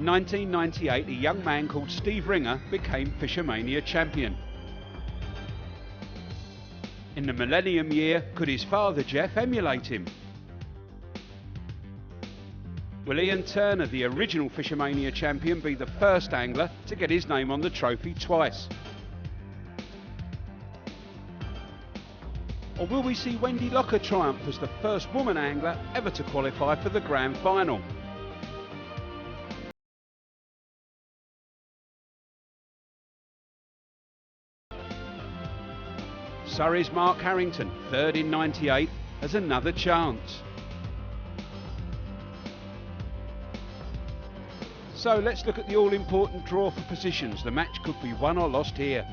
In 1998, a young man called Steve Ringer became FishOMania champion. In the millennium year, could his father Jeff emulate him? Will Ian Turner, the original FishOMania champion, be the first angler to get his name on the trophy twice? Or will we see Wendy Locker triumph as the first woman angler ever to qualify for the grand final? Surrey's Mark Harrington, third in 98, has another chance. So let's look at the all-important draw for positions. The match could be won or lost here.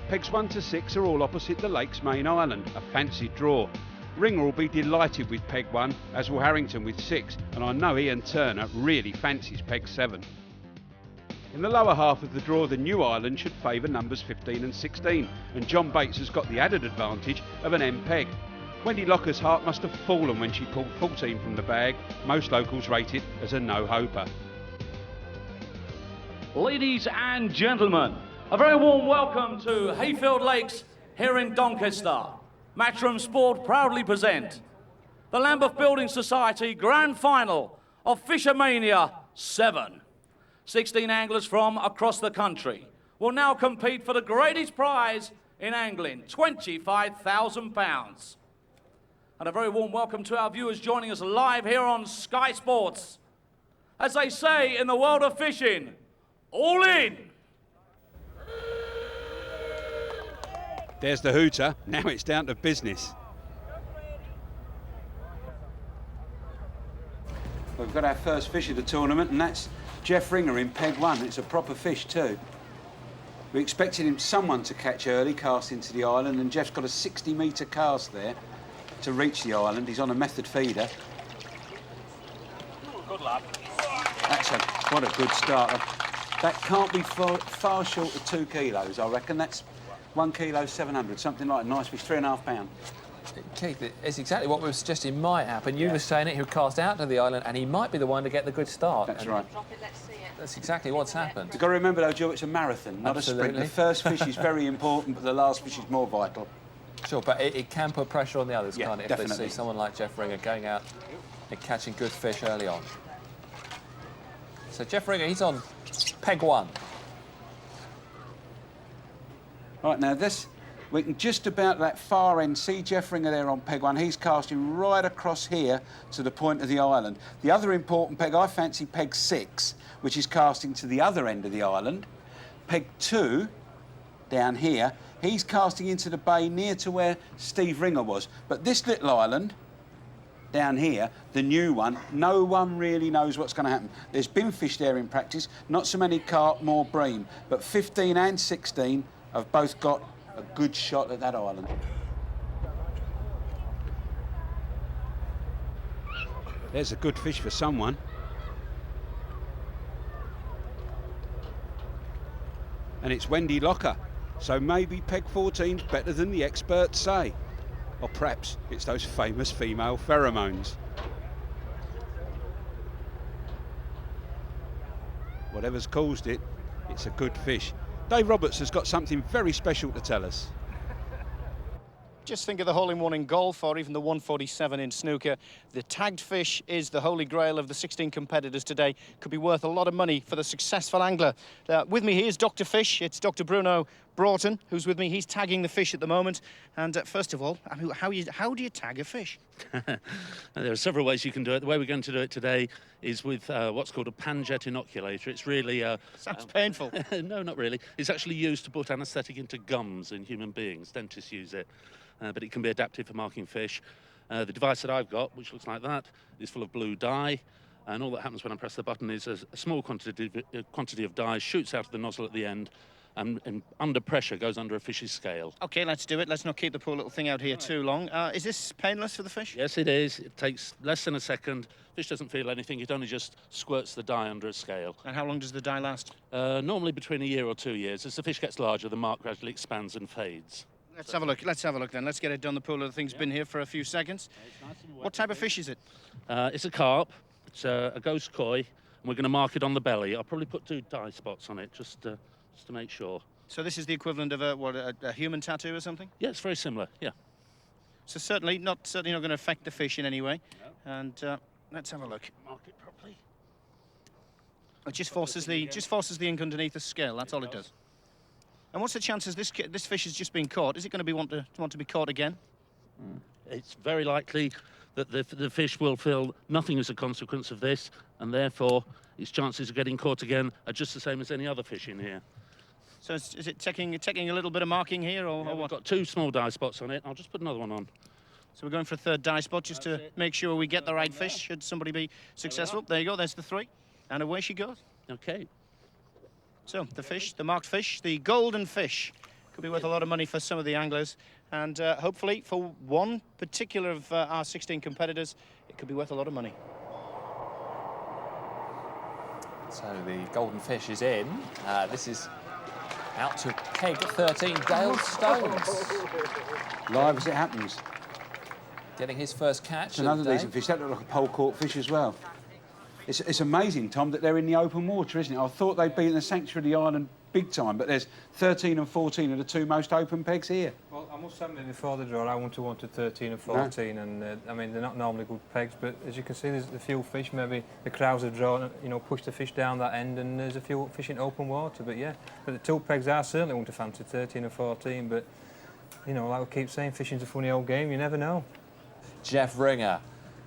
Pegs 1 to 6 are all opposite the lake's main island, a fancied draw. Ringer will be delighted with peg 1, as will Harrington with 6, and I know Ian Turner really fancies peg 7. In the lower half of the draw, the new island should favour numbers 15 and 16, and John Bates has got the added advantage of an M peg. Wendy Locker's heart must have fallen when she pulled 14 from the bag. Most locals rate it as a no-hoper. Ladies and gentlemen, a very warm welcome to Hayfield Lakes here in Doncaster. Matchroom Sport proudly present the Lambeth Building Society Grand Final of FishOMania VII. 16 anglers from across the country will now compete for the greatest prize in angling, £25,000. And a very warm welcome to our viewers joining us live here on Sky Sports. As they say in the world of fishing, all in! There's the hooter, now it's down to business. We've got our first fish of the tournament, and that's Jeff Ringer in peg 1. It's a proper fish too. We expected someone to catch early, cast into the island, and Jeff's got a 60-metre cast there to reach the island. He's on a method feeder. Good lad. What a good starter. That can't be far short of 2 kilos, I reckon. That's 1 kilo 700, something like a nice fish, 3.5 pounds. Keith, it's exactly what we were suggesting might happen. You were saying it, he'll cast out to the island, and he might be the one to get the good start. That's right. Drop it, let's see it. That's exactly what's happened. You've got to remember, though, Joe, it's a marathon, not Absolutely. a sprint. The first fish is very important, but the last fish is more vital. Sure, but it can put pressure on the others, can't it? If definitely. they see someone like Jeff Ringer going out and catching good fish early on. So Jeff Ringer, he's on peg 1. Right, now this, we can just about that far end see Jeff Ringer there on peg 1. He's casting right across here to the point of the island. The other important peg, I fancy peg 6, which is casting to the other end of the island. Peg 2, down here, he's casting into the bay near to where Steve Ringer was. But this little island, down here, the new one, no one really knows what's going to happen. There's been fish there in practice, not so many carp, more bream, but 15 and 16 have both got a good shot at that island. There's a good fish for someone. And it's Wendy Locker, so maybe peg 14's better than the experts say. Or perhaps it's those famous female pheromones. Whatever's caused it, it's a good fish. Dave Roberts has got something very special to tell us. Just think of the hole-in-one in golf or even the 147 in snooker. The tagged fish is the holy grail of the 16 competitors today. Could be worth a lot of money for the successful angler. With me here is Dr. Fish. It's Dr. Bruno Broughton who's with me. He's tagging the fish at the moment. And first of all, how do you tag a fish? There are several ways you can do it. The way we're going to do it today is with what's called a panjet inoculator. It's really... Sounds painful. No, not really. It's actually used to put anaesthetic into gums in human beings. Dentists use it. But it can be adapted for marking fish. The device that I've got, which looks like that, is full of blue dye. And all that happens when I press the button is a small quantity of dye shoots out of the nozzle at the end and under pressure goes under a fish's scale. OK, let's do it. Let's not keep the poor little thing out here too long. Is this painless for the fish? Yes, it is. It takes less than a second. Fish doesn't feel anything. It only just squirts the dye under a scale. And how long does the dye last? Normally between 1 year or 2 years. As the fish gets larger, the mark gradually expands and fades. Let's have a look. Let's have a look then. Let's get it done. The poor little thing's been here for a few seconds. What type of fish is it? It's a carp. It's a ghost koi. and we're going to mark it on the belly. I'll probably put 2 dye spots on it just to make sure. So this is the equivalent of a human tattoo or something? Yeah, it's very similar, yeah. So certainly not going to affect the fish in any way. No. And let's have a look. Mark it properly. It just forces the ink underneath the scale. That's all it does. And what's the chances this fish has just been caught? Is it going to want to be caught again? It's very likely that the fish will feel nothing as a consequence of this, and therefore its chances of getting caught again are just the same as any other fish in here. So is it taking a little bit of marking here, or We've what? got 2 small dye spots on it. I'll just put another one on. So we're going for a 3rd dye spot just to make sure we get the right fish, should somebody be successful. There you go, there's the 3. And away she goes. Okay. So the fish, the marked fish, the golden fish, could be worth a lot of money for some of the anglers. And hopefully for one particular of our 16 competitors, it could be worth a lot of money. So the golden fish is in. This is out to peg 13, Dale Stones. Live as it happens. Getting his first catch. It's another decent fish. That looked like a pole-caught fish as well. It's amazing, Tom, that they're in the open water, isn't it? I thought they'd be in the sanctuary of the island big time, but there's 13 and 14 are the 2 most open pegs here. Well, I must admit, before the draw, I wanted 13 and 14, no. And I mean, they're not normally good pegs, but as you can see, there's a few fish. Maybe the crowds have drawn, you know, pushed the fish down that end, and there's a few fish in open water. But yeah, but the 2 pegs I certainly wouldn't have fancied 13 and 14. But you know, like we keep saying, fishing's a funny old game. You never know. Jeff Ringer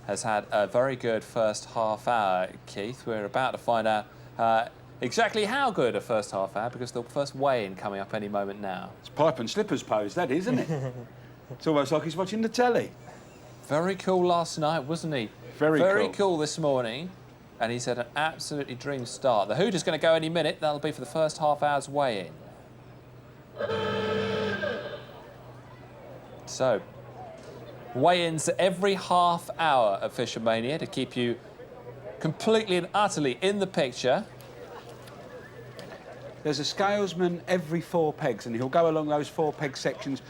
has had a very good first half hour, Keith. We're about to find out exactly how good a first half hour, because the first weigh-in coming up any moment now. It's pipe and slippers pose, that is, isn't it? It's almost like he's watching the telly. Very cool last night, wasn't he? Very cool this morning, and he's had an absolutely dream start. The hooter's going to go any minute. That'll be for the first half hour's weigh-in. So, weigh-ins every half hour of FishOMania to keep you completely and utterly in the picture. There's a scalesman every 4 pegs, and he'll go along those 4 peg sections,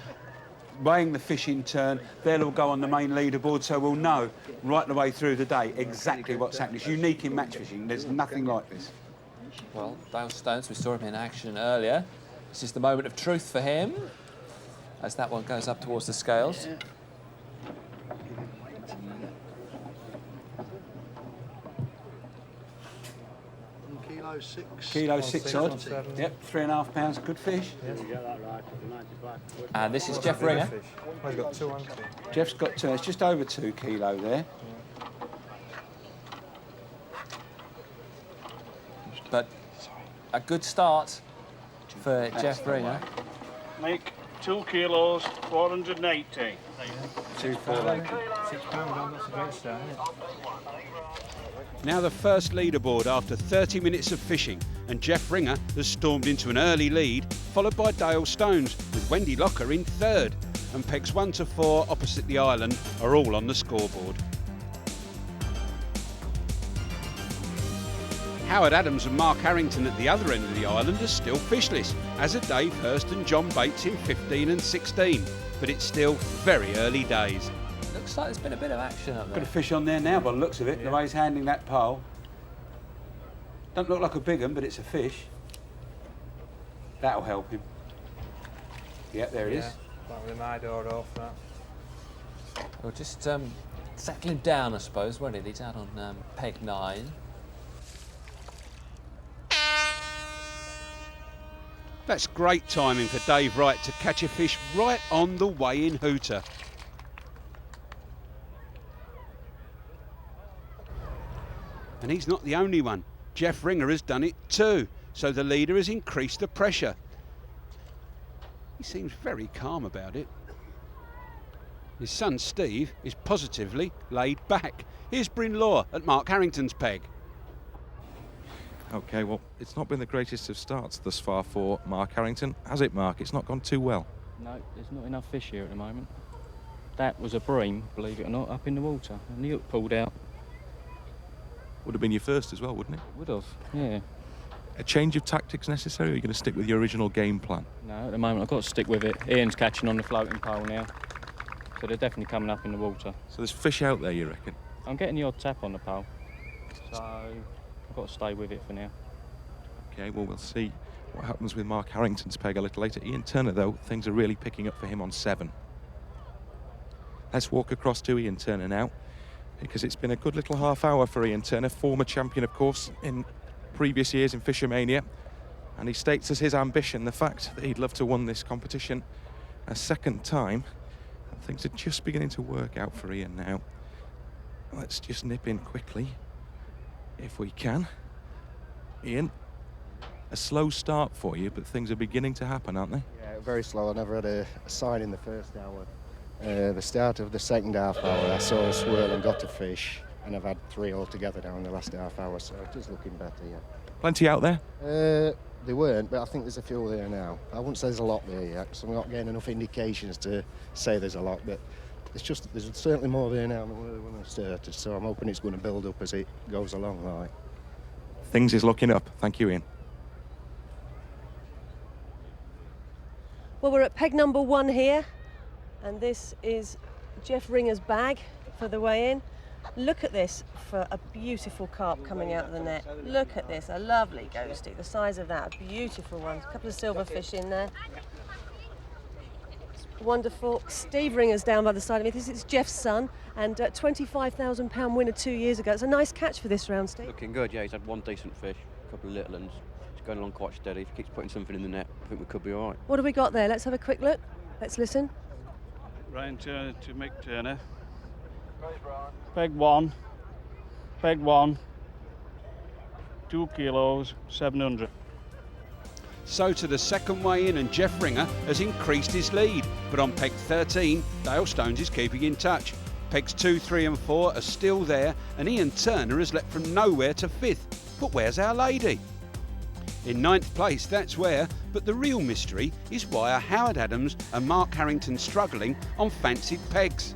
weighing the fish in turn. They'll all go on the main leaderboard, so we'll know right the way through the day exactly what's happening. It's unique in match fishing. There's nothing like this. Well, Dale Stones, we saw him in action earlier. This is the moment of truth for him, as that one goes up towards the scales. Kilo 6 odd. Yep, 3.5 pounds. Good fish. Yes. And this is Jeff Ringer. Well, he's got 2, hasn't he? Jeff's got 2. It's just over 2 kilo there. But a good start for Jeff Ringer. Make 2 kilos, 480. 248. £6, that's a great start, isn't it? Now the first leaderboard after 30 minutes of fishing, and Jeff Ringer has stormed into an early lead, followed by Dale Stones, with Wendy Locker in 3rd, and pegs 1 to 4 opposite the island are all on the scoreboard. Howard Adams and Mark Harrington at the other end of the island are still fishless, as are Dave Hurst and John Bates in 15 and 16, but it's still very early days. Looks like there's been a bit of action up there. Got a fish on there now by the looks of it, Yeah. the way he's handling that pole. Don't look like a big one, but it's a fish. That'll help him. Yep, there it is. That with my door off, that. Well, just settling down, I suppose, won't it? He's out on peg 9. That's great timing for Dave Wright to catch a fish right on the weigh-in hooter. And he's not the only one. Jeff Ringer has done it too, so the leader has increased the pressure. He seems very calm about it. His son Steve is positively laid back. Here's Bryn Law at Mark Harrington's peg. OK, well, it's not been the greatest of starts thus far for Mark Harrington, has it, Mark? It's not gone too well. No, there's not enough fish here at the moment. That was a bream, believe it or not, up in the water, and the hook pulled out. Would have been your first as well, wouldn't it? Would have, yeah. A change of tactics necessary, or are you going to stick with your original game plan? No, at the moment I've got to stick with it. Ian's catching on the floating pole now, so they're definitely coming up in the water. So there's fish out there, you reckon? I'm getting the odd tap on the pole, so I've got to stay with it for now. Okay, well, we'll see what happens with Mark Harrington's peg a little later. Ian Turner, though, things are really picking up for him on 7. Let's walk across to Ian Turner now, because it's been a good little half hour for Ian Turner, former champion, of course, in previous years in FishOMania. And he states as his ambition the fact that he'd love to win this competition a second time. And things are just beginning to work out for Ian now. Let's just nip in quickly, if we can. Ian, a slow start for you, but things are beginning to happen, aren't they? Yeah, very slow. I never had a sign in the first hour. The start of the second half hour, I saw a swirl and got a fish, and I've had 3 altogether now in the last half hour, so it is looking better, yeah. Plenty out there? They weren't, but I think there's a few there now. I wouldn't say there's a lot there yet, so I'm not getting enough indications to say there's a lot, but there's certainly more there now than when I started, so I'm hoping it's going to build up as it goes along, like. Things is looking up. Thank you, Ian. Well, we're at peg number 1 here, and this is Jeff Ringer's bag for the weigh-in. Look at this for a beautiful carp coming out of the net. Look at this, a lovely ghostie, the size of that, a beautiful one. A couple of silverfish in there. Wonderful. Steve Ringer's down by the side of me. This is Jeff's son, and £25,000 winner 2 years ago. It's a nice catch for this round, Steve. Looking good, yeah. He's had 1 decent fish, a couple of little ones. He's going along quite steady. If he keeps putting something in the net, I think we could be all right. What have we got there? Let's have a quick look. Let's listen. Ryan Turner to Mick Turner. Peg 1. Peg 1. 2 kilos, 700. So to the second weigh-in, and Jeff Ringer has increased his lead. But on peg 13, Dale Stones is keeping in touch. Pegs 2, 3 and 4 are still there, and Ian Turner has leapt from nowhere to 5th. But where's Our Lady? In 9th place, that's where, but the real mystery is why are Howard Adams and Mark Harrington struggling on fancied pegs?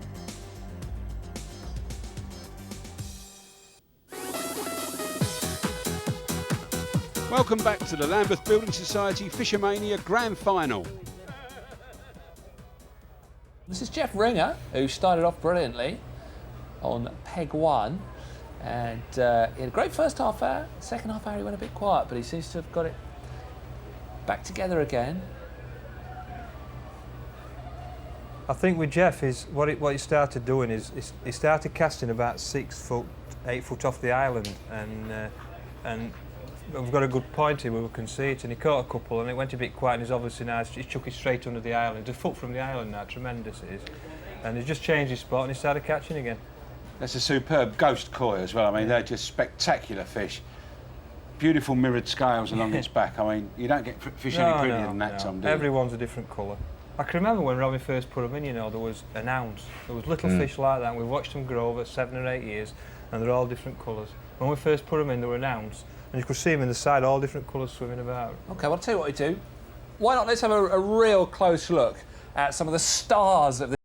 Welcome back to the Lambeth Building Society FishOMania Grand Final. This is Jeff Ringer, who started off brilliantly on peg 1. And he had a great first half hour. Second half hour he went a bit quiet, but he seems to have got it back together again. I think with Jeff, what he started doing is he started casting about 6 foot, 8 foot off the island, and we've got a good point here where we can see it, and he caught a couple and it went a bit quiet, and he's obviously now he's chucked it straight under the island. It's a foot from the island now, tremendous it is. And he's just changed his spot and he started catching again. That's a superb ghost koi as well. I mean, they're just spectacular fish. Beautiful mirrored scales along its back. I mean, you don't get fish any prettier than that, Tom, do you? Everyone's a different colour. I can remember when Robbie first put them in, you know, there was an ounce. There was little fish like that, and we watched them grow over 7 or 8 years, and they're all different colours. When we first put them in, they were an ounce, and you could see them in the side, all different colours swimming about. OK, well, I'll tell you what we do. Why not let's have a real close look at some of the stars of the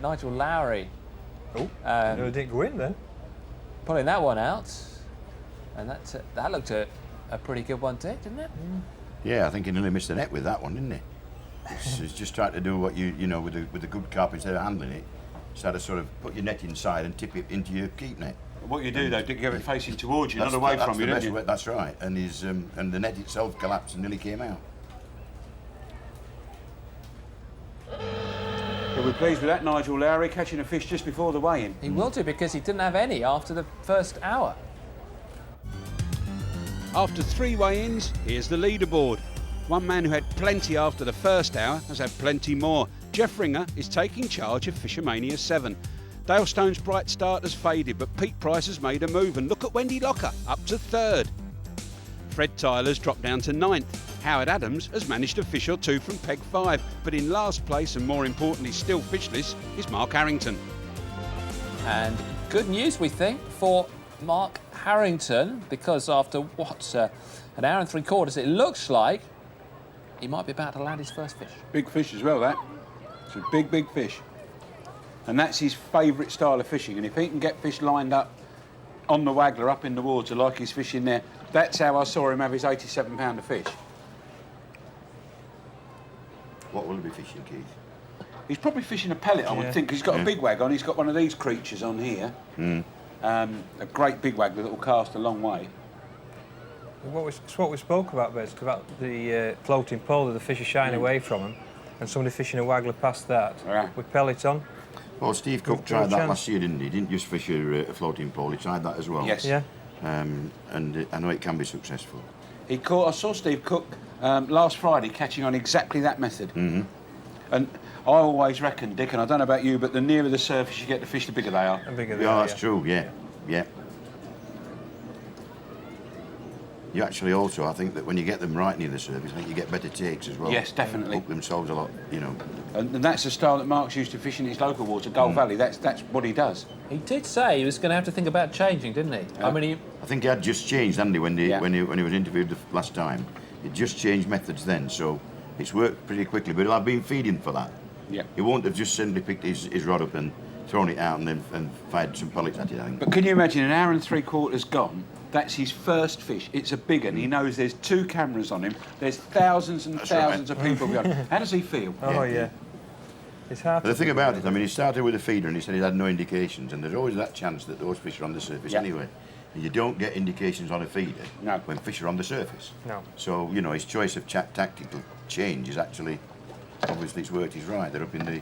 Nigel Lowry. Oh, no, it didn't go in then. Pulling that one out. And that looked a pretty good one, didn't it? Yeah, I think he nearly missed the net with that one, didn't he? He's just trying to do what you know with a good carp, instead of handling it. Just had to sort of put your net inside and tip it into your keep net. What you do though, you have it facing towards you, not away from you, don't you? That's right. And and the net itself collapsed and nearly came out. Yeah, we're pleased with that, Nigel Lowry, catching a fish just before the weigh-in. He will do, because he didn't have any after the first hour. After 3 weigh-ins, here's the leaderboard. One man who had plenty after the first hour has had plenty more. Jeff Ringer is taking charge of FishOMania VII. Dale Stone's bright start has faded, but Pete Price has made a move, and look at Wendy Locker, up to 3rd. Fred Tyler's dropped down to 9th. Howard Adams has managed a fish or 2 from peg 5, but in last place, and more importantly still fishless, is Mark Harrington. And good news, we think, for Mark Harrington, because after an hour and 3/4, it looks like he might be about to land his first fish. Big fish as well, that. It's a big, big fish. And that's his favourite style of fishing. And if he can get fish lined up on the waggler up in the water like he's fishing there, that's how I saw him have his 87-pounder fish. What will he be fishing, Keith? He's probably fishing a pellet, I would think, 'cause he's got a big wag on. He's got one of these creatures on here. A great big waggler that will cast a long way. It's what we spoke about, basically, about the floating pole that the fish are shying away from him, and somebody fishing a waggler past that with pellets on. Well, Steve Cook tried that last year, didn't he? He didn't just fish a floating pole, he tried that as well. Yes. Yeah. And I know it can be successful. I saw Steve Cook last Friday catching on exactly that method. And I always reckon, Dick, and I don't know about you, but the nearer the surface you get the fish, the bigger they are. The bigger they are, that's true, yeah. You actually also, I think that when you get them right near the surface, I think you get better takes as well. Yes, definitely. Hook themselves a lot, you know. And that's the style that Mark's used to fish in his local water, Gold Valley. That's what he does. He did say he was going to have to think about changing, didn't he? I think he had just changed, hadn't he, when he was interviewed the last time. He just changed methods then, so it's worked pretty quickly. But he'll have been feeding for that. Yeah. He won't have just simply picked his rod up and thrown it out and fired some pellets at it, I think. But can you imagine, an hour and 3/4 gone? That's his first fish. It's a big one. He knows there's 2 cameras on him. There's thousands and thousands of people behind. How does he feel? Oh, yeah. It's hard. But the thing about it, I mean, he started with a feeder and he said he had no indications, and there's always that chance that those fish are on the surface anyway. And you don't get indications on a feeder when fish are on the surface. No. So, you know, his choice of tactical change is actually, obviously it's worked. He's right. They're up in the...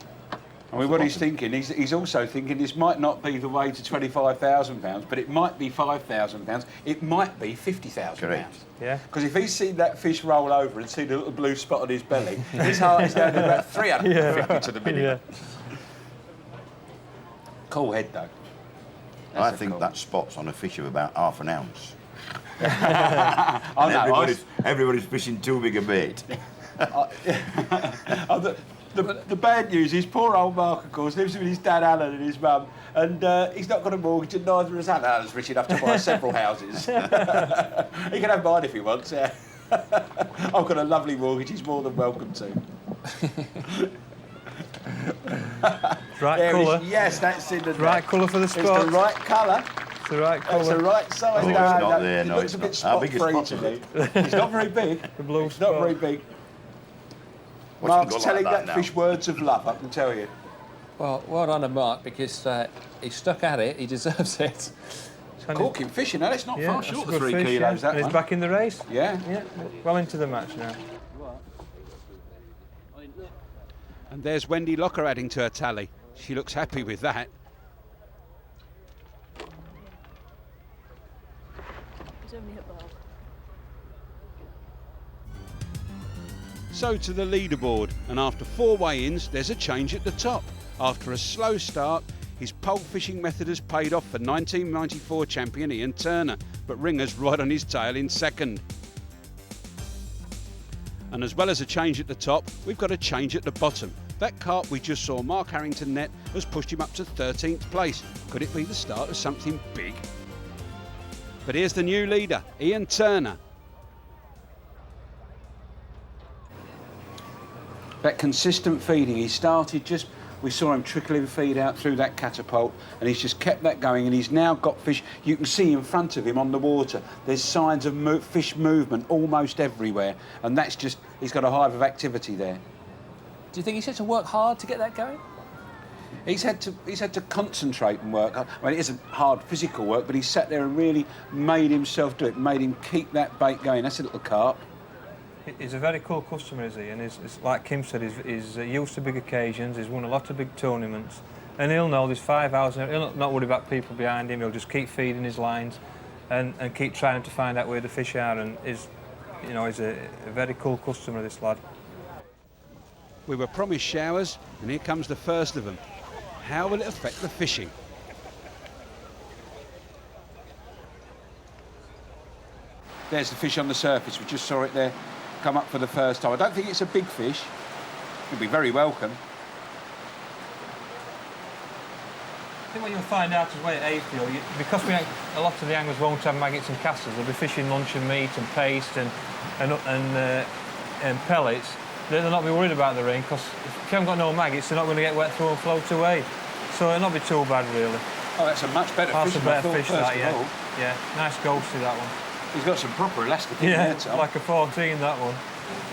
I mean, what he's thinking, he's also thinking this might not be the way to £25,000, but it might be £5,000. It might be £50,000. Correct. Yeah. Because if he's seen that fish roll over and seen the little blue spot on his belly, his heart is down to about 350 to the minute. Yeah. Cool head, though. I think that spot's on a fish of about half an ounce. Everybody's fishing too big a bait. The bad news is poor old Mark, of course, lives with his dad Alan and his mum, and he's not got a mortgage, and neither is Alan. Alan's rich enough to buy several houses. He can have mine if he wants, yeah. I've got a lovely mortgage, he's more than welcome to. Right colour. Yes, that's in the right colour for the spot. It's the right colour. It's the right colour. It's the right size. It's not there, no, it's a bit not. How big is spot-free spot to me. He's not very big. The blue It's spot. not very big. Watch Mark's telling like that fish words of love, I can tell you. Well, well done to Mark, because he stuck at it, he deserves it. Corking fish, you know, it's not far short of 3 fish, kilos, that and one. he's back in the race. Yeah. Yeah, well into the match now. And there's Wendy Locker adding to her tally. She looks happy with that. So to the leaderboard, and after 4 weigh-ins, there's a change at the top. After a slow start, his pole fishing method has paid off for 1994 champion Ian Turner, but Ringer's right on his tail in second. And as well as a change at the top, we've got a change at the bottom. That carp we just saw Mark Harrington net has pushed him up to 13th place. Could it be the start of something big? But here's the new leader, Ian Turner. That consistent feeding, he started just We saw him trickling feed out through that catapult, and he's just kept that going, and he's now got fish. You can see in front of him on the water, there's signs of fish movement almost everywhere, and that's just, he's got a hive of activity there. Do you think he's had to work hard to get that going? He's had to concentrate and work. I mean, it isn't hard physical work, but he sat there and really made himself do it, made him keep that bait going. That's a little carp. He's a very cool customer, is he? And he's, like Kim said, he's used to big occasions, he's won a lot of big tournaments, and he'll know there's 5 hours, and he'll not worry about people behind him, he'll just keep feeding his lines and keep trying to find out where the fish are, and he's a very cool customer, this lad. We were promised showers, and here comes the first of them. How will it affect the fishing? There's the fish on the surface. We just saw it there come up for the first time. I don't think it's a big fish. It'll be very welcome. I think what you'll find out is way at Hayfield, because a lot of the anglers won't have maggots and casters, they'll be fishing lunch and meat and paste and pellets. They'll not be worried about the rain, because if you haven't got no maggots, they're not going to get wet through and float away. So it'll not be too bad, really. Oh, that's a much better fish. That's a better fish, that, yeah. Yeah, nice ghosty, that one. He's got some proper elastic in there, Tom. Like a 14, that one.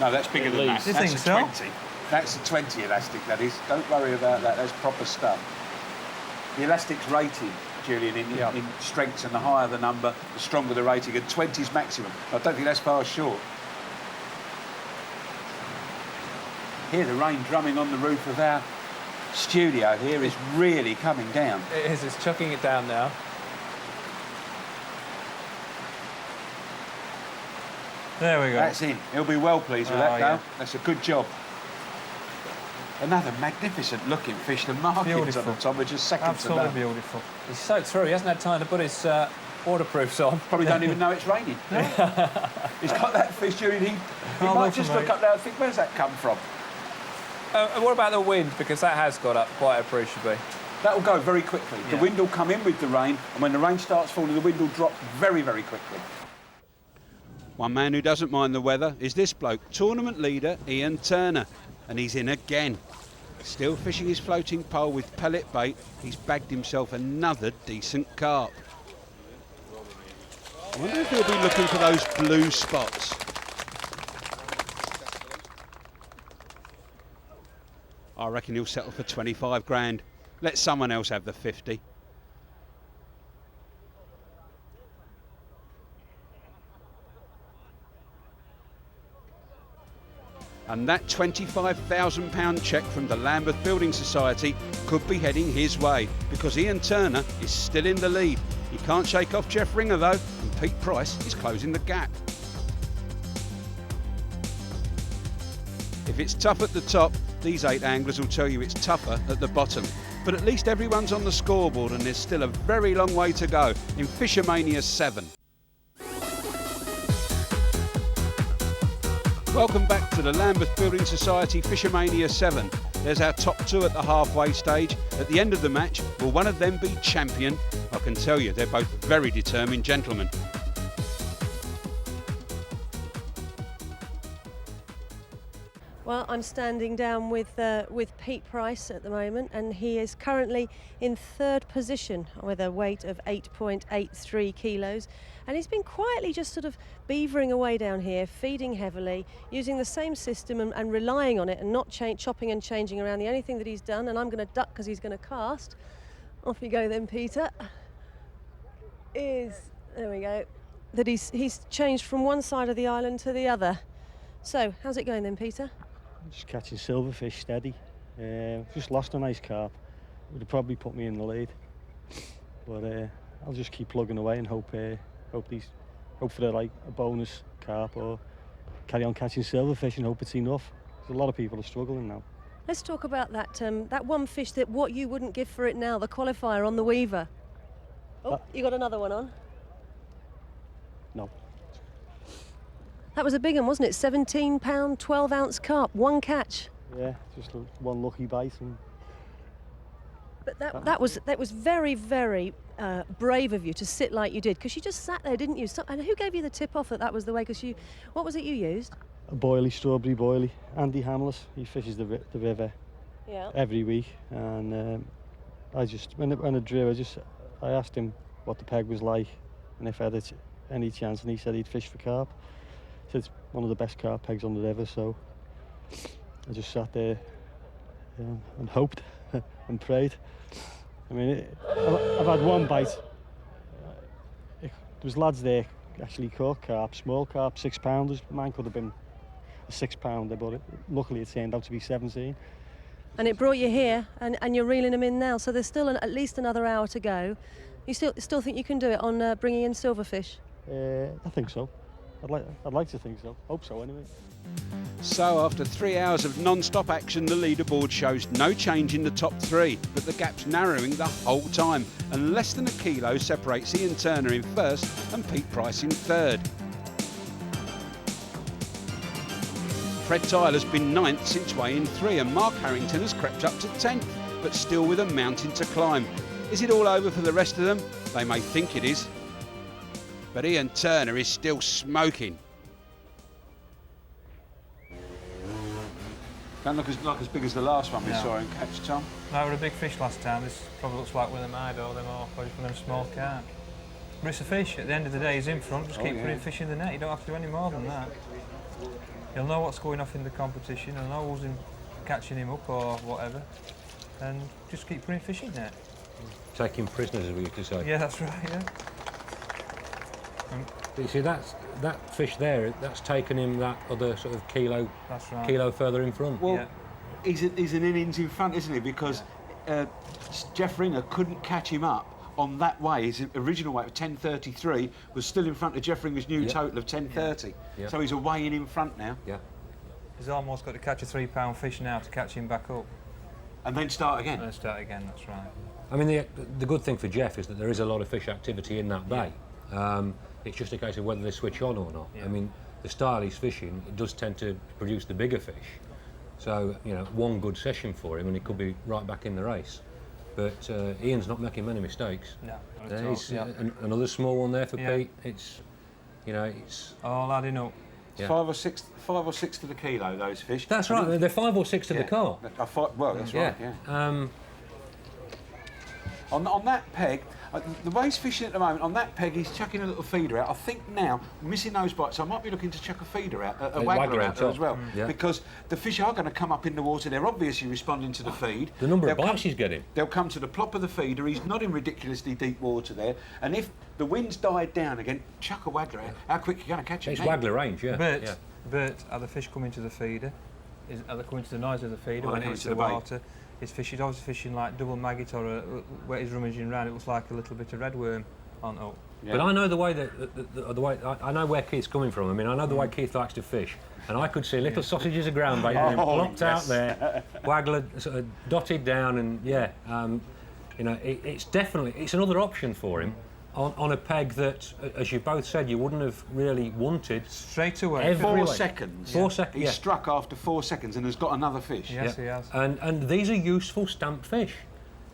No, that's bigger than that. You That's think a so? 20. That's a 20 elastic, that is. Don't worry about that. That's proper stuff. The elastic's rated, Julian, in strengths, and the higher the number, the stronger the rating, and 20's maximum. I don't think that's far short. Here, the rain drumming on the roof of our studio here is really coming down. It is, it's chucking it down now. There we go. That's in. He'll be well pleased with that, though. Yeah. That's a good job. Another magnificent looking fish. The markings on the top are just second to none. Absolutely beautiful. He's soaked through. He hasn't had time to put his waterproofs on. Probably don't even know it's raining. No. He's got that fish, Julian. He might just look up there and think, where's that come from? And what about the wind? Because that has got up quite appreciably. That will go very quickly. Yeah. The wind will come in with the rain, and when the rain starts falling, the wind will drop very, very quickly. One man who doesn't mind the weather is this bloke, tournament leader Ian Turner, and he's in again. Still fishing his floating pole with pellet bait, he's bagged himself another decent carp. I wonder if he'll be looking for those blue spots. I reckon he'll settle for 25 grand. Let someone else have the 50. And that £25,000 cheque from the Lambeth Building Society could be heading his way, because Ian Turner is still in the lead. He can't shake off Jeff Ringer though, and Pete Price is closing the gap. If it's tough at the top, these 8 anglers will tell you it's tougher at the bottom. But at least everyone's on the scoreboard, and there's still a very long way to go in FishOMania VII. Welcome back to the Lambeth Building Society FishOMania VII. There's our top 2 at the halfway stage. At the end of the match, will one of them be champion? I can tell you, they're both very determined gentlemen. Well, I'm standing down with Pete Price at the moment, and he is currently in 3rd position with a weight of 8.83 kilos. And he's been quietly just sort of beavering away down here, feeding heavily, using the same system and relying on it, and not chopping and changing around. The only thing that he's done, and I'm going to duck because he's going to cast. Off you go then, Peter. There we go. That he's changed from one side of the island to the other. So, how's it going then, Peter? Just catching silverfish steady. Just lost a nice carp. Would have probably put me in the lead. But I'll just keep plugging away and hope for a bonus carp, or carry on catching silverfish and hope it's enough. There's a lot of people are struggling now. Let's talk about that one fish that what you wouldn't give for it now, the qualifier on the Weaver. Oh, you got another one on? No. That was a big one, wasn't it? 17-pound, 12-ounce carp, one catch. Yeah, just one lucky bite. But that was very, very brave of you to sit like you did, because you just sat there, didn't you? And who gave you the tip off that was the way? Because what was it you used? A boilie, strawberry boilie. Andy Hamless, he fishes the river. every week, and I just when I drew, I asked him what the peg was like and if I had any chance, and he said he'd fish for carp. He said it's one of the best carp pegs on the river, so I just sat there and hoped and prayed. I mean, I've had one bite. There was lads there actually caught carp, small carp, 6-pounders. Mine could have been a 6-pounder, but luckily it turned out to be 17. And it brought you here, and you're reeling them in now. So there's still at least another hour to go. You still think you can do it on bringing in silverfish? I think so. I'd like to think so. Hope so, anyway. So after 3 hours of non-stop action, the leaderboard shows no change in the top 3, but the gap's narrowing the whole time, and less than a kilo separates Ian Turner in first and Pete Price in third. Fred Tyler's been 9th since weigh-in 3, and Mark Harrington has crept up to 10th, but still with a mountain to climb. Is it all over for the rest of them? They may think it is. But Ian Turner is still smoking. Don't look as big as the last one we saw in catch, Tom. No, we were a big fish last time. This probably looks like one of them Ido, them or just one of them small carp. But it's a fish. At the end of the day, he's in front. Just keep putting fish in the net. You don't have to do any more than that. He'll know what's going off in the competition. He'll know who's catching him up or whatever. And just keep putting fish in there. Taking prisoners, as we used to say. Yeah, that's right, yeah. But you see, that fish there, that's taken him that other sort of kilo further in front. Well, he's an innings in front, isn't he? Because Jeff Ringer couldn't catch him up on that way. His original weight of 10.33 was still in front of Jeff Ringer's new total of 10.30. Yeah. So he's a weighing in front now. Yeah. He's almost got to catch a 3-pound fish now to catch him back up. And then start again. And then start again, that's right. I mean, the good thing for Jeff is that there is a lot of fish activity in that bay. It's just a case of whether they switch on or not. I mean, the style he's fishing, it does tend to produce the bigger fish. So, you know, one good session for him and he could be right back in the race. But Ian's not making many mistakes. No. There's another small one there for Pete. It's, you know, it's... all adding up. Yeah. 5 or 6 to the kilo, those fish. That's right, they're 5 or 6 to the carp. Well, that's right, yeah. On that peg, the way he's fishing at the moment, on that peg he's chucking a little feeder out. I think now, missing those bites, I might be looking to chuck a feeder out, a waggler out there as well. Because the fish are going to come up in the water, they're obviously responding to the feed. The number of bites he's getting. They'll come to the plop of the feeder, he's not in ridiculously deep water there, and if the wind's died down again, chuck a waggler out. How quick are you going to catch it? It's waggler range, But are the fish coming to the feeder? Are they coming to the noise of the feeder when it's the water? He's obviously fishing like double maggot or where he's rummaging around. It looks like a little bit of redworm on up. Yeah. But I know the way the way I know where Keith's coming from. I mean, I know the way Keith likes to fish, and I could see little sausages of ground bait plopped out there, waggler sort of dotted down, and you know, it's another option for him. On a peg that, as you both said, you wouldn't have really wanted. Straight away. 4 seconds. 4 seconds. He struck after 4 seconds and has got another fish. Yes, he has. And these are useful stamped fish.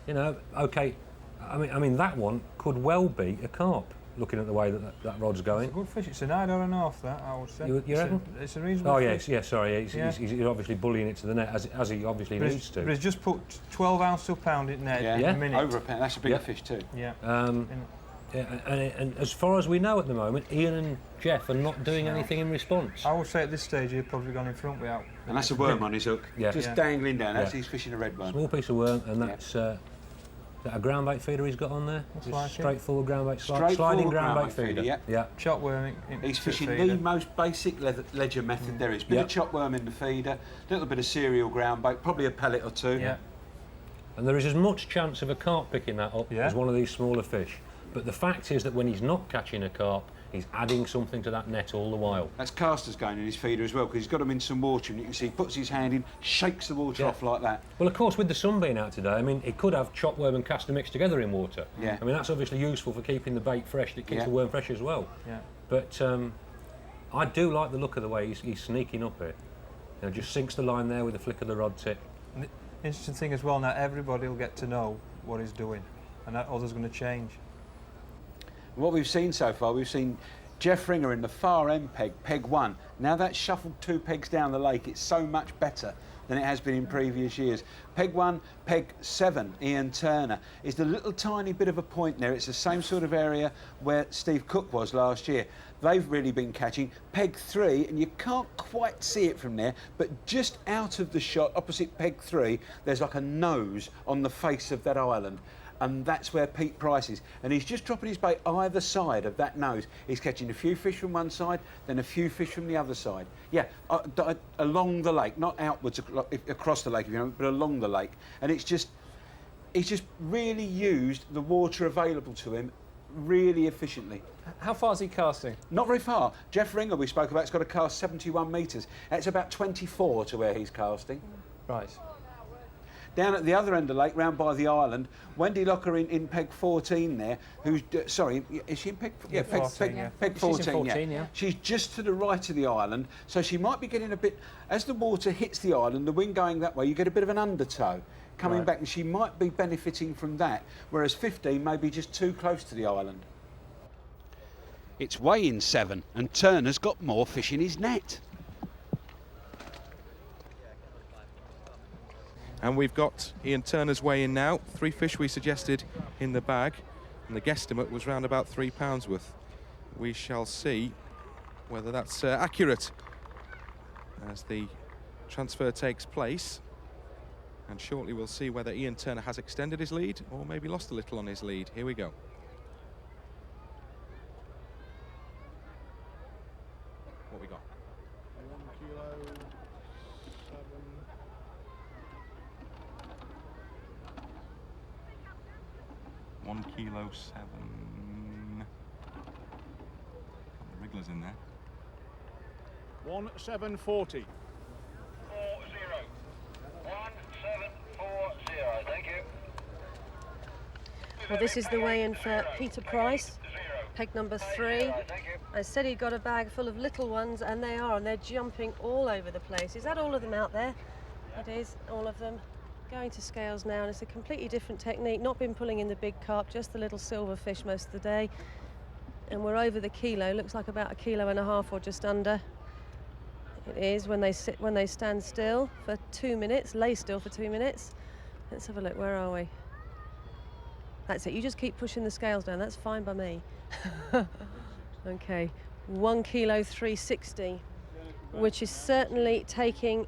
You know, okay. I mean that one could well be a carp. Looking at the way that rod's going. It's a good fish. It's an Ido and a half, that I would say. You reckon? It's a reasonable fish. Yes. Sorry. He's obviously bullying it to the net as he obviously needs to. But he's just put 12 ounce to a pound in net in a minute. Over a pound. That's a bigger fish too. Yeah. And as far as we know at the moment, Ian and Jeff are not doing anything in response. I would say at this stage he'd probably gone in front without. And that's a worm on his hook. Just dangling down. That's he's fishing a red worm. Small piece of worm, and that's a ground bait feeder he's got on there. Like straightforward ground bait, sliding ground bait feeder. Yeah. Chop worm. He's fishing the most basic ledger method there is. Bit of chop worm in the feeder, a little bit of cereal ground bait, probably a pellet or two. Yeah. And there is as much chance of a carp picking that up as one of these smaller fish. But the fact is that when he's not catching a carp, he's adding something to that net all the while. That's casters going in his feeder as well, because he's got them in some water, and you can see he puts his hand in, shakes the water off like that. Well, of course, with the sun being out today, I mean, it could have chop worm and caster mixed together in water. Yeah. I mean, that's obviously useful for keeping the bait fresh. It keeps the worm fresh as well. Yeah. But I do like the look of the way he's sneaking up it. You know, just sinks the line there with a flick of the rod tip. And the interesting thing as well, now everybody will get to know what he's doing, and that others going to change. What we've seen so far, we've seen Jeff Ringer in the far end peg 1. Now that's shuffled 2 pegs down the lake. It's so much better than it has been in previous years. Peg 1, Peg 7, Ian Turner, is the little tiny bit of a point there. It's the same sort of area where Steve Cook was last year. They've really been catching. Peg 3, and you can't quite see it from there, but just out of the shot, opposite Peg 3, there's like a nose on the face of that island. And that's where Pete Price is. And he's just dropping his bait either side of that nose. He's catching a few fish from one side, then a few fish from the other side. Yeah, along the lake, not outwards across the lake, if you know, but along the lake. And he's just really used the water available to him really efficiently. How far is he casting? Not very far. Jeff Ringer, we spoke about, has got to cast 71 metres. That's about 24 to where he's casting. Right. Down at the other end of the lake, round by the island, Wendy Locker in Peg 14 there, who's, sorry, is she in Peg? Yeah, Peg 14, yeah. Peg 14, yeah. She's just to the right of the island, so she might be getting a bit, as the water hits the island, the wind going that way, you get a bit of an undertow coming back, and she might be benefiting from that, whereas 15 may be just too close to the island. It's weigh-in 7, and Turner's got more fish in his net. And we've got Ian Turner's weigh in now. 3 fish we suggested in the bag, and the guesstimate was round about £3 worth. We shall see whether that's accurate as the transfer takes place. And shortly we'll see whether Ian Turner has extended his lead or maybe lost a little on his lead. Here we go. What we got? 1 kilo 7. 1 kilo 7. Couple of wrigglers in there. 1740. 40. 1740. Thank you. Well, this is the weigh-in for Peter Price, peg number 3. I said he got a bag full of little ones, and they are, and they're jumping all over the place. Is that all of them out there? It is, all of them. Going to scales now, and it's a completely different technique. Not been pulling in the big carp, just the little silver fish most of the day. And we're over the kilo. Looks like about 1.5 kilos or just under. It is when they stand still for 2 minutes, lay still for 2 minutes. Let's have a look. Where are we? That's it. You just keep pushing the scales down. That's fine by me. Okay, 1 kilo 360, which is certainly taking.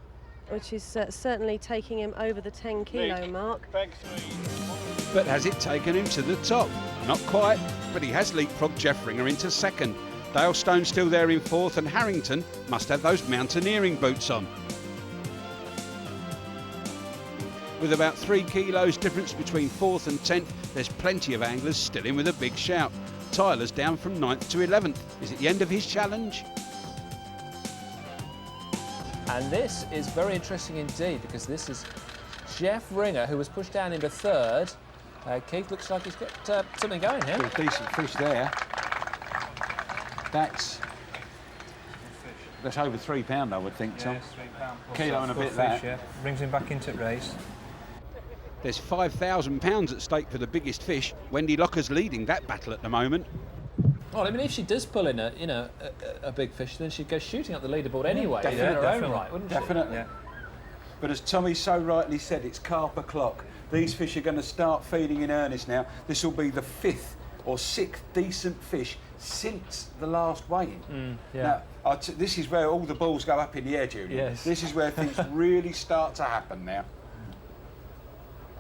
Certainly taking him over the 10 kilo mark. But has it taken him to the top? Not quite, but he has leapfrogged Jeff Ringer into second. Dale Stone still there in fourth, and Harrington must have those mountaineering boots on. With about 3 kilos difference between 4th and 10th, there's plenty of anglers still in with a big shout. Tyler's down from 9th to 11th. Is it the end of his challenge? And this is very interesting indeed, because this is Jeff Ringer, who was pushed down into 3rd. Keith, looks like he's got something going here. There's decent fish there. That's over £3, I would think, Tom. Yeah, £3. Kilo and a bit fish, that. yeah. Brings him back into the race. There's £5,000 at stake for the biggest fish. Wendy Locker's leading that battle at the moment. Well, I mean, if she does pull in a big fish, then she'd go shooting up the leaderboard anyway. Definitely, in her own right, wouldn't she? Definitely. Yeah. But as Tommy so rightly said, it's carp o'clock. These fish are going to start feeding in earnest now. This will be the 5th or 6th decent fish since the last weigh-in. Yeah. Now, this is where all the balls go up in the air, Julian. Yes. This is where things really start to happen now.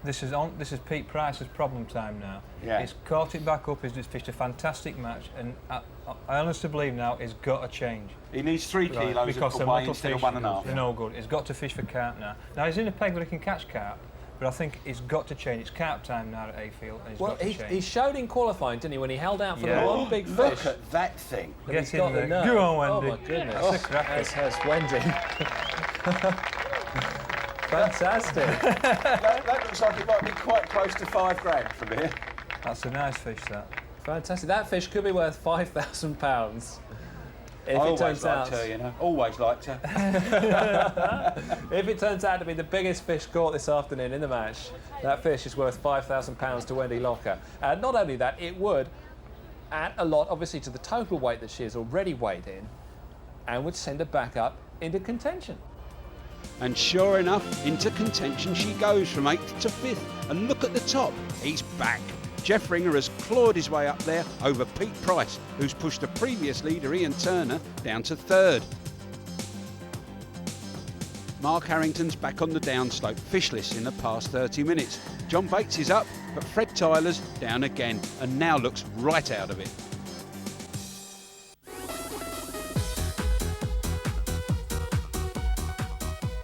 This is Pete Price's problem time now. Yeah. He's caught it back up, he's just fished a fantastic match, and I honestly believe now he's got to change. He needs 3 kilos because of weigh instead of 1.5. No good. He's got to fish for carp now. Now he's in a peg where he can catch carp, but I think he's got to change. It's carp time now at Ayfield, and he's got to change. He showed in qualifying, didn't he, when he held out for the one big fish. Look at that thing. Get in there. Go on, Wendy. Oh my goodness. That's Wendy. Fantastic. that looks like it might be quite close to £5 from here. That's a nice fish, that. Fantastic. That fish could be worth £5,000. If I it turns out, always liked her. if it turns out to be the biggest fish caught this afternoon in the match, that fish is worth £5,000 to Wendy Locker. And not only that, it would add a lot, obviously, to the total weight that she has already weighed in, and would send her back up into contention. And sure enough, into contention she goes from 8th to 5th. And look at the top, he's back. Jeff Ringer has clawed his way up there over Pete Price, who's pushed the previous leader Ian Turner down to 3rd. Mark Harrington's back on the downslope, fishless in the past 30 minutes. John Bates is up, but Fred Tyler's down again and now looks right out of it.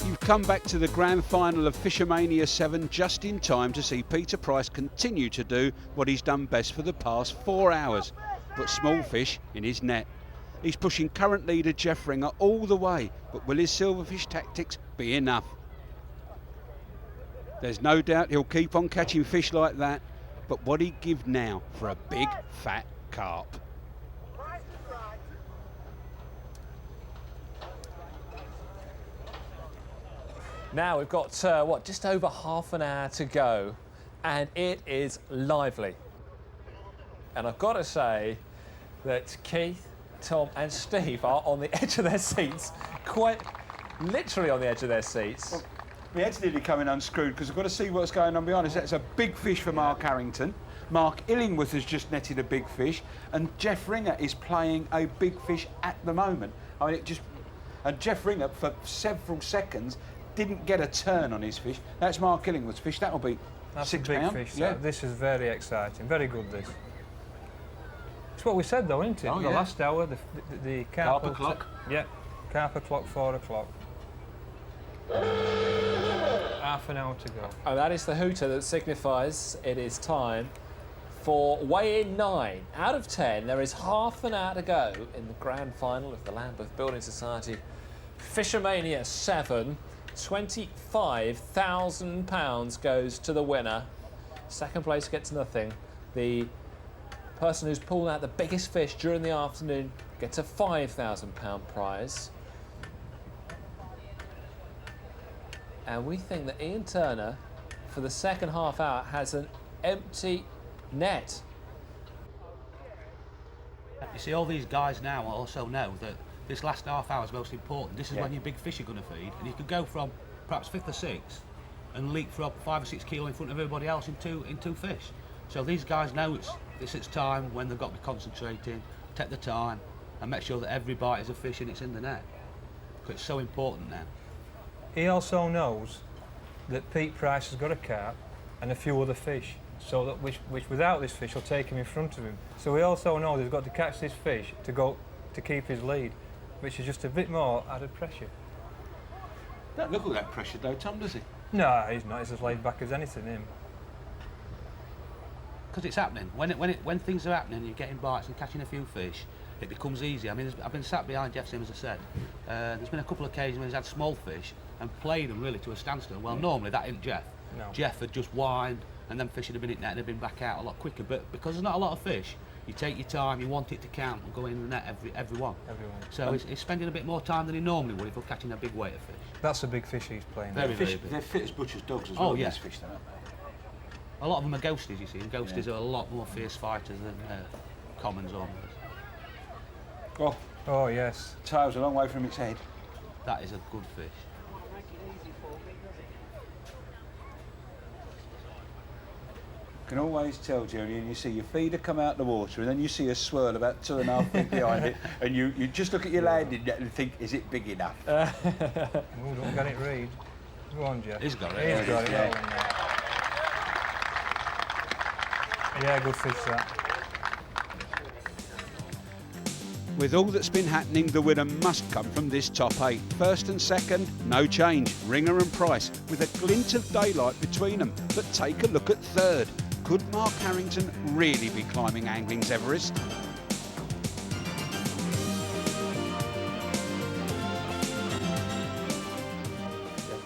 You've come back to the grand final of FishOMania VII just in time to see Peter Price continue to do what he's done best for the past 4 hours, put small fish in his net. He's pushing current leader Jeff Ringer all the way, but will his silverfish tactics be enough? There's no doubt he'll keep on catching fish like that, but what'd he give now for a big fat carp? Now we've got, just over half an hour to go, and it is lively. And I've got to say that Keith, Tom and Steve are on the edge of their seats, quite literally on the edge of their seats. Well, my head's nearly coming unscrewed because I've got to see what's going on behind us. That's a big fish for Mark Harrington. Mark Illingworth has just netted a big fish, and Jeff Ringer is playing a big fish at the moment. I mean, and Jeff Ringer, for several seconds, didn't get a turn on his fish. That's Mark Illingworth's fish. That'll be That's £6. a big fish. Yeah. This is very exciting. Very good, this. It's what we said, though, isn't it? Oh, the yeah. last hour, the carp o'clock. Yeah, carp o'clock, 4 o'clock. Half an hour to go. And that is the hooter that signifies it is time for weigh-in 9. Out of 10, there is half an hour to go in the grand final of the Lambeth Building Society FishOMania VII. £25,000 goes to the winner. Second place gets nothing. The person who's pulled out the biggest fish during the afternoon gets a £5,000 prize. And we think that Ian Turner, for the second half hour, has an empty net. You see, all these guys now also know that this last half hour is most important. This is when your big fish are going to feed, and you could go from perhaps 5th or 6th and leapfrog 5 or 6 kilo in front of everybody else in two fish. So these guys know it's time when they've got to be concentrating, take the time, and make sure that every bite is a fish and it's in the net. Because it's so important now. He also knows that Pete Price has got a carp and a few other fish, so that which without this fish will take him in front of him. So he also knows he's got to catch this fish to keep his lead, which is just a bit more added pressure. Don't look at that pressure though, Tom, does he? No, he's not. He's as laid back as anything, him. Because it's happening. When things are happening, you're getting bites and catching a few fish, it becomes easy. I mean, I've been sat behind Jeff Sim, as I said. There's been a couple of occasions when he's had small fish and played them really to a standstill. Well, normally that isn't Jeff. No. Jeff had just whined, and then fish would have been in net and had been back out a lot quicker. But because there's not a lot of fish, you take your time, you want it to count and go in the net every one. So he's spending a bit more time than he normally would if he's catching a big weight of fish. That's a big fish he's playing. They're fit as butcher's dogs as well, these fish, aren't they? A lot of them are ghosties, you see, and ghosties are a lot more fierce fighters than commons almost. Oh, yes. Tail's a long way from its head. That is a good fish. You can always tell, Julian, you see your feeder come out the water and then you see a swirl about 2.5 feet behind it, and you just look at your landing net and think, is it big enough? Oh, don't get it read. Go on, Jeff. He's got it. He's got it. Yeah, good fish that. With all that's been happening, the winner must come from this top 8. First and second, no change. Ringer and Price, with a glint of daylight between them. But take a look at third. Could Mark Harrington really be climbing angling's Everest? Jeff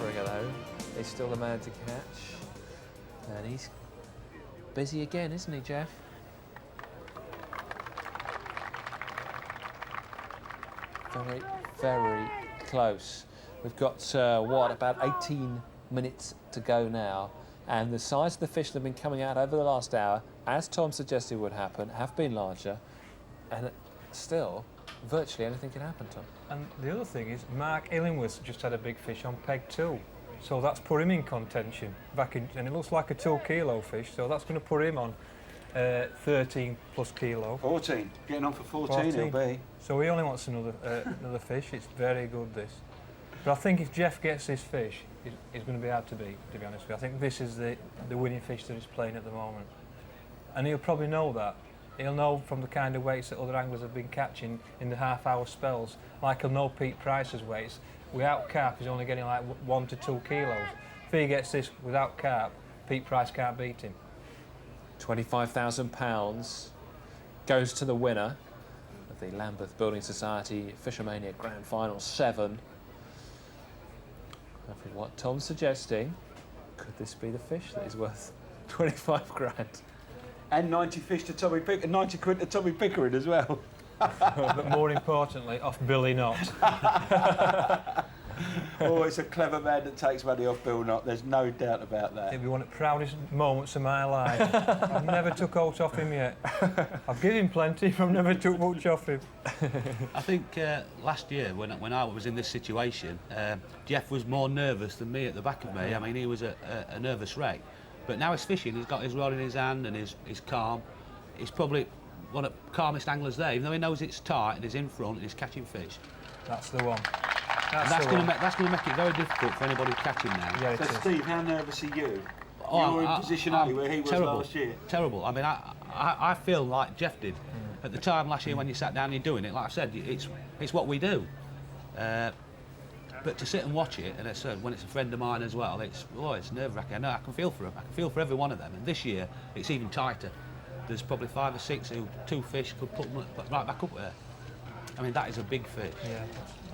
Ringer, though, is still the man to catch. And he's busy again, isn't he, Jeff? Very, very close. We've got, about 18 minutes to go now. And the size of the fish that have been coming out over the last hour, as Tom suggested would happen, have been larger. And still, virtually anything can happen, Tom. And the other thing is, Mark Illingworth just had a big fish on peg 2. So that's put him in contention. And it looks like a 2 kilo fish, so that's going to put him on 13 plus kilo. 14. Getting on for 14 he'll be. So he only wants another fish. It's very good, this. But I think if Jeff gets this fish, he's going to be hard to beat, to be honest with you. I think this is the winning fish that he's playing at the moment. And he'll probably know that. He'll know from the kind of weights that other anglers have been catching in the half-hour spells. Like he'll know Pete Price's weights. Without carp, he's only getting like 1 to 2 kilos. If he gets this without carp, Pete Price can't beat him. £25,000 goes to the winner of the Lambeth Building Society FishOMania Grand Final 7. And what Tom's suggesting, could this be the fish that is worth 25 grand? And 90 fish to Tommy Pickering, 90 quid to Tommy Pickering as well. But more importantly, off Billy Knott. Oh, it's a clever man that takes money off Bill Knott, there's no doubt about that. It'll be one of the proudest moments of my life. I've never took out off him yet. I've given him plenty, but I've never took much off him. I think last year, when I was in this situation, Jeff was more nervous than me at the back of me. I mean, he was a nervous wreck. But now he's fishing, he's got his rod in his hand and he's calm. He's probably one of the calmest anglers there, even though he knows it's tight and he's in front and he's catching fish. That's the one. That's going to make it very difficult for anybody catching now. Yeah, so, Steve, how nervous are you? Oh, you were in position, aren't you, where he was last year? Terrible. I mean, I feel like Jeff did. At the time last year when you sat down and you're doing it, like I said, it's what we do. But to sit and watch it, and when it's a friend of mine as well, it's nerve-wracking. I know, I can feel for him. I can feel for every one of them. And this year, it's even tighter. There's probably 5 or 6 who 2 fish could put them right back up there. I mean, that is a big fish. Yeah,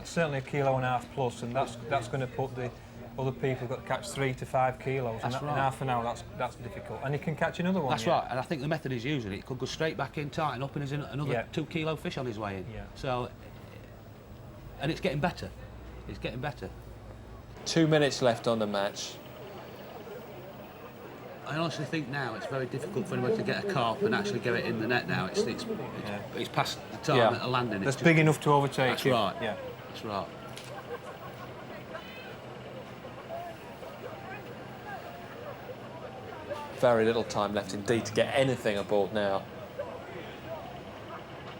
certainly 1.5 kilos plus, and that's going to put the other people who've got to catch 3 to 5 kilos. That's and right. In half an hour, that's difficult. And you can catch another one. That's right, and I think the method he's using, it could go straight back in, tighten up, and there's another 2 kilo fish on his way in. Yeah. So, and it's getting better. It's getting better. 2 minutes left on the match. I honestly think now it's very difficult for anyone to get a carp and actually get it in the net now. It's past the time of landing. That's big enough to overtake. That's right. Yeah. That's right. Very little time left indeed to get anything aboard now.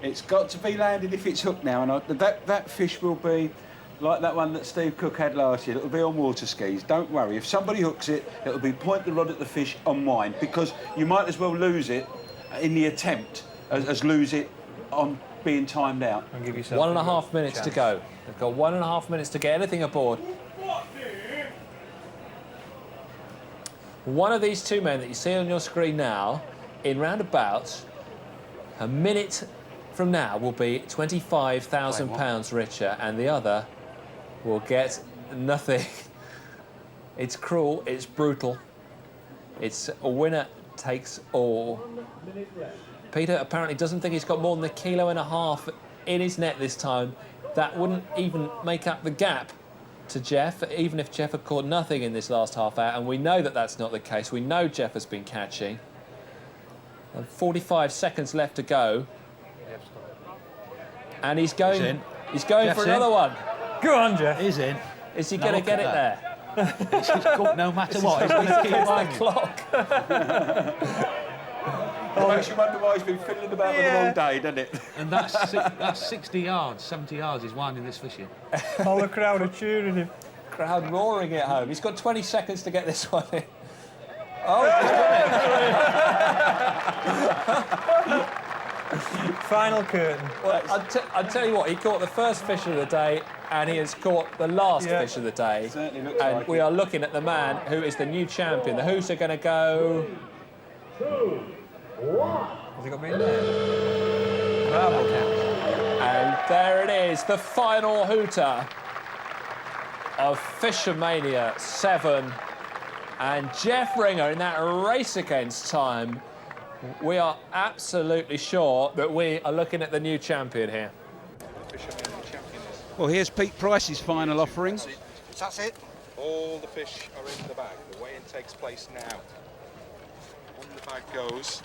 It's got to be landed if it's hooked now, and that fish will be like that one that Steve Cook had last year. It'll be on water skis. Don't worry. If somebody hooks it, it'll be point the rod at the fish on wind, because you might as well lose it in the attempt as lose it on being timed out. And give yourself 1.5 minutes to go. They've got 1.5 minutes to get anything aboard. One of these 2 men that you see on your screen now, in roundabouts, a minute from now will be £25,000 richer, and the other will get nothing. It's cruel, it's brutal. It's a winner takes all. Peter apparently doesn't think he's got more than 1.5 kilos in his net this time. That wouldn't even make up the gap to Jeff, even if Jeff had caught nothing in this last half hour, and we know that that's not the case. We know Jeff has been catching. And 45 seconds left to go. And he's going for another one. Go on, Jeff. He's in. Is he going to get it there? It's cooked no matter what. He's going to keep the clock. It makes you wonder why he's been fiddling about with them all day, doesn't it? And that's 60 yards, 70 yards he's winding this fish in. All the crowd are cheering him. Crowd roaring it home. He's got 20 seconds to get this one in. Oh, he's done it. Final curtain. Well, I'll tell you what, he caught the first fish of the day and he has caught the last fish of the day. Certainly looks and like we are looking at the man who is the new champion. The Hoos are going to go... 2, 1. Has he got me in there? Bravo. And there it is, the final hooter of FishOMania 7. And Jeff Ringer in that race against time. We are absolutely sure that we are looking at the new champion here. Well, here's Pete Price's final offering. That's it. All the fish are in the bag. The weigh-in takes place now. On the bag goes.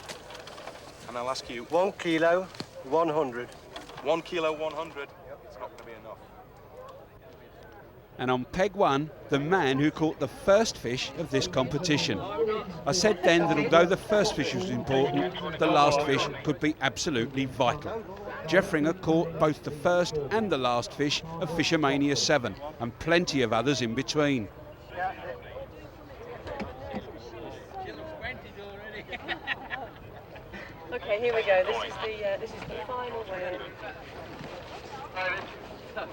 And I'll ask you... 1 kilo, 100, 1 kilo 100. It's not going to be enough. And on peg 1, the man who caught the first fish of this competition. I said then that although the first fish was important, the last fish could be absolutely vital. Jeff Ringer caught both the first and the last fish of FishOMania VII, and plenty of others in between. Okay, here we go. This is the final weigh-in. Here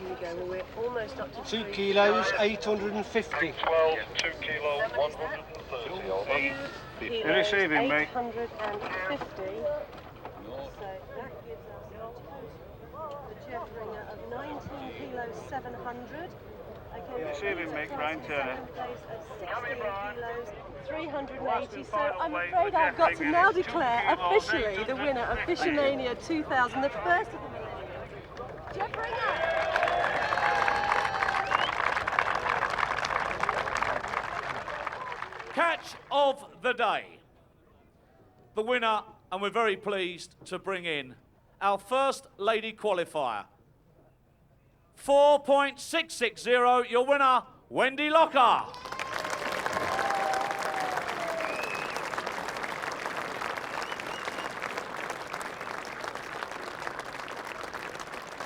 we go. Well, we're almost up to 2 kilos, 850. 12, 2 kilo, 130. 2 kilos, receiving, mate. 850. So that gives us the Jeff Ringer of 19 kilos, 700. Okay, Receiving, mate, Brian Turner. Second place of 16 kilos, 380. So I'm afraid I've got to now declare officially the winner of FishOMania 2000, the first of the millennium, Jeff Ringer. Catch of the day. The winner, and we're very pleased to bring in our first lady qualifier. 4.660, your winner, Wendy Locker.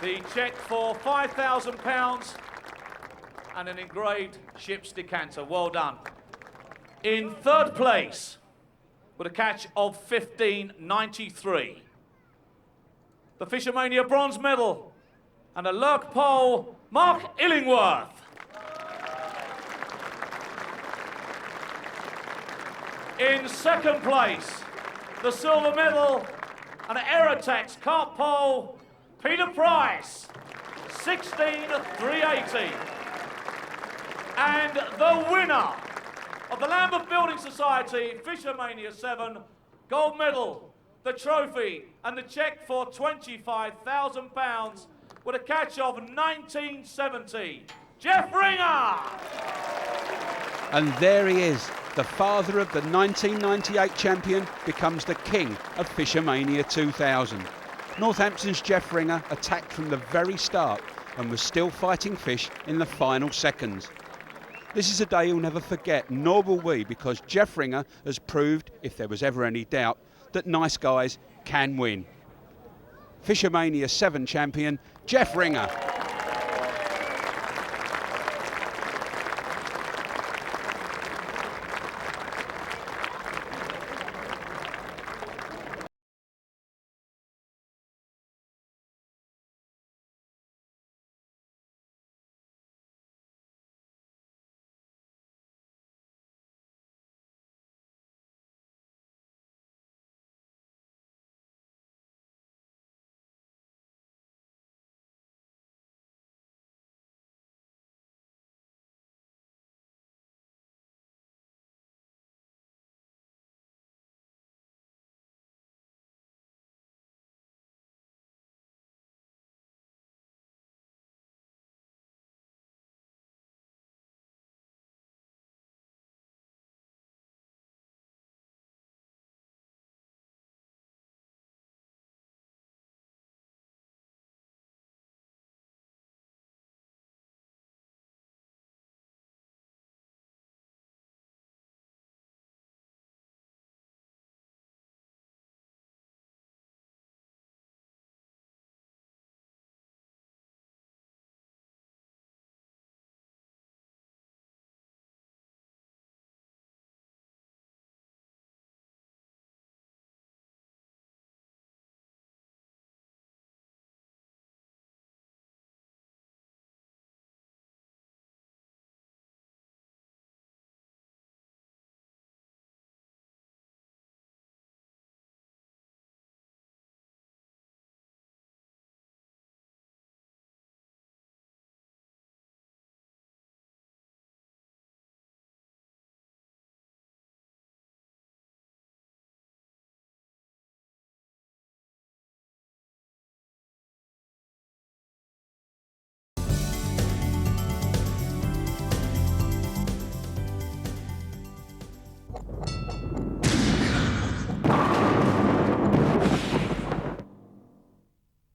The cheque for £5,000 and an engraved ship's decanter. Well done. In third place, with a catch of 15.93, the FishOMania bronze medal and a lurk pole, Mark Illingworth. In second place, the silver medal and an Aerotex carp pole, Peter Price, 16.380. And the winner of the Lambeth Building Society FishOMania VII gold medal, the trophy and the cheque for £25,000 with a catch of 1970, Jeff Ringer! And there he is, the father of the 1998 champion becomes the king of FishOMania 2000. Northampton's Jeff Ringer attacked from the very start and was still fighting fish in the final seconds. This is a day you'll never forget, nor will we, because Jeff Ringer has proved, if there was ever any doubt, that nice guys can win. FishOMania VII champion, Jeff Ringer.